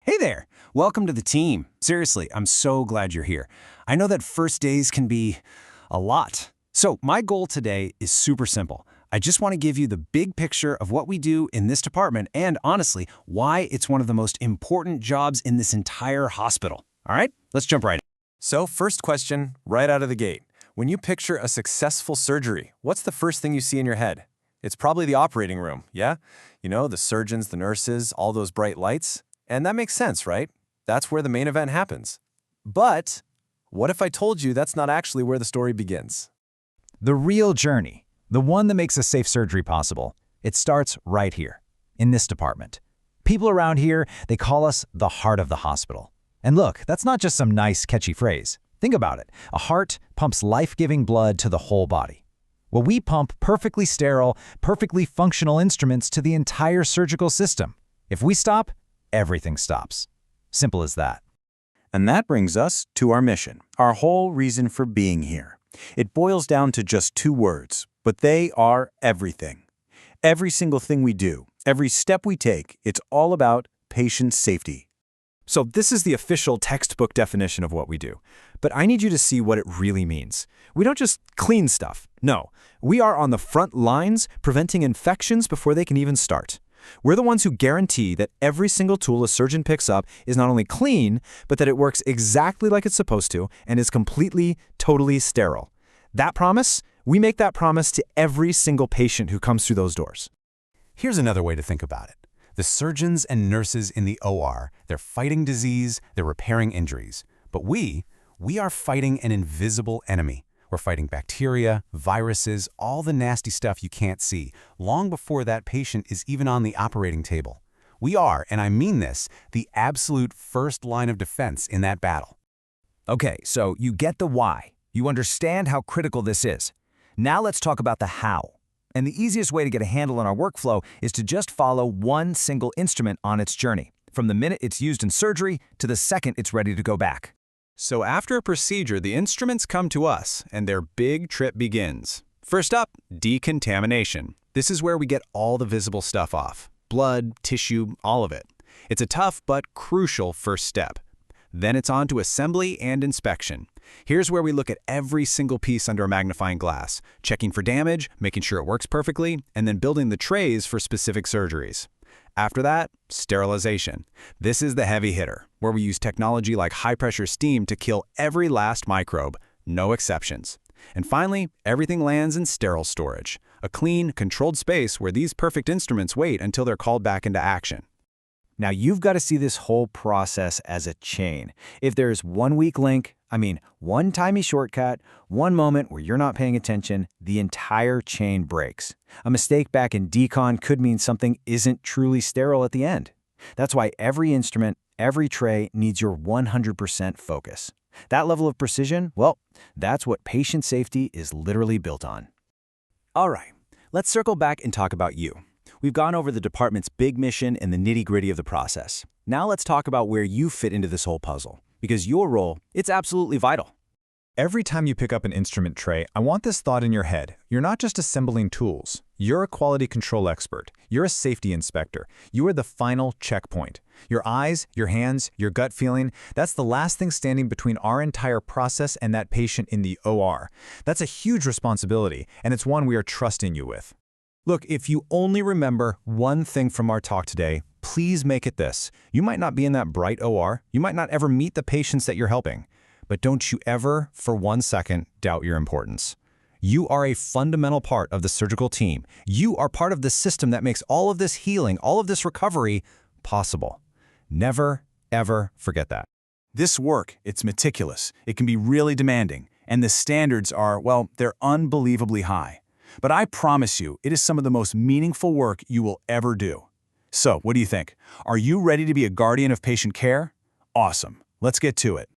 Hey there! Welcome to the team. Seriously, I'm so glad you're here. I know that first days can be a lot. So my goal today is super simple. I just want to give you the big picture of what we do in this department and, honestly, why it's one of the most important jobs in this entire hospital. All right? Let's jump right in. So first question, right out of the gate. When you picture a successful surgery, what's the first thing you see in your head? It's probably the operating room, yeah? You know, the surgeons, the nurses, all those bright lights. And that makes sense, right? That's where the main event happens. But what if I told you that's not actually where the story begins? The real journey, the one that makes a safe surgery possible, it starts right here, in this department. People around here, they call us the heart of the hospital. And look, that's not just some nice, catchy phrase. Think about it. A heart pumps life-giving blood to the whole body. Well, we pump perfectly sterile, perfectly functional instruments to the entire surgical system. If we stop, everything stops. Simple as that. And that brings us to our mission, our whole reason for being here. It boils down to just two words, but they are everything. Every single thing we do, every step we take, it's all about patient safety. So this is the official textbook definition of what we do. But I need you to see what it really means. We don't just clean stuff. No, we are on the front lines preventing infections before they can even start. We're the ones who guarantee that every single tool a surgeon picks up is not only clean, but that it works exactly like it's supposed to and is completely, totally sterile. That promise, we make that promise to every single patient who comes through those doors. Here's another way to think about it. The surgeons and nurses in the OR, they're fighting disease, they're repairing injuries. But we are fighting an invisible enemy. We're fighting bacteria, viruses, all the nasty stuff you can't see, long before that patient is even on the operating table. We are, and I mean this, the absolute first line of defense in that battle. Okay, so you get the why. You understand how critical this is. Now let's talk about the how. And the easiest way to get a handle on our workflow is to just follow one single instrument on its journey, from the minute it's used in surgery to the second it's ready to go back. So after a procedure, the instruments come to us, and their big trip begins. First up, decontamination. This is where we get all the visible stuff off. Blood, tissue, all of it. It's a tough but crucial first step. Then it's on to assembly and inspection. Here's where we look at every single piece under a magnifying glass, checking for damage, making sure it works perfectly, and then building the trays for specific surgeries. After that, sterilization. This is the heavy hitter, where we use technology like high-pressure steam to kill every last microbe, no exceptions. And finally, everything lands in sterile storage, a clean, controlled space where these perfect instruments wait until they're called back into action. Now you've got to see this whole process as a chain. If there's one weak link, one tiny shortcut, one moment where you're not paying attention, the entire chain breaks. A mistake back in decon could mean something isn't truly sterile at the end. That's why every instrument, every tray needs your 100% focus. That level of precision, well, that's what patient safety is literally built on. All right, let's circle back and talk about you. We've gone over the department's big mission and the nitty-gritty of the process. Now let's talk about where you fit into this whole puzzle, because your role, it's absolutely vital. Every time you pick up an instrument tray, I want this thought in your head. You're not just assembling tools. You're a quality control expert. You're a safety inspector. You are the final checkpoint. Your eyes, your hands, your gut feeling, that's the last thing standing between our entire process and that patient in the OR. That's a huge responsibility, and it's one we are trusting you with. Look, if you only remember one thing from our talk today, please make it this. You might not be in that bright OR. You might not ever meet the patients that you're helping. But don't you ever, for 1 second, doubt your importance. You are a fundamental part of the surgical team. You are part of the system that makes all of this healing, all of this recovery possible. Never, ever forget that. This work, it's meticulous. It can be really demanding. And the standards are, well, they're unbelievably high. But I promise you, it is some of the most meaningful work you will ever do. So, what do you think? Are you ready to be a guardian of patient care? Awesome. Let's get to it.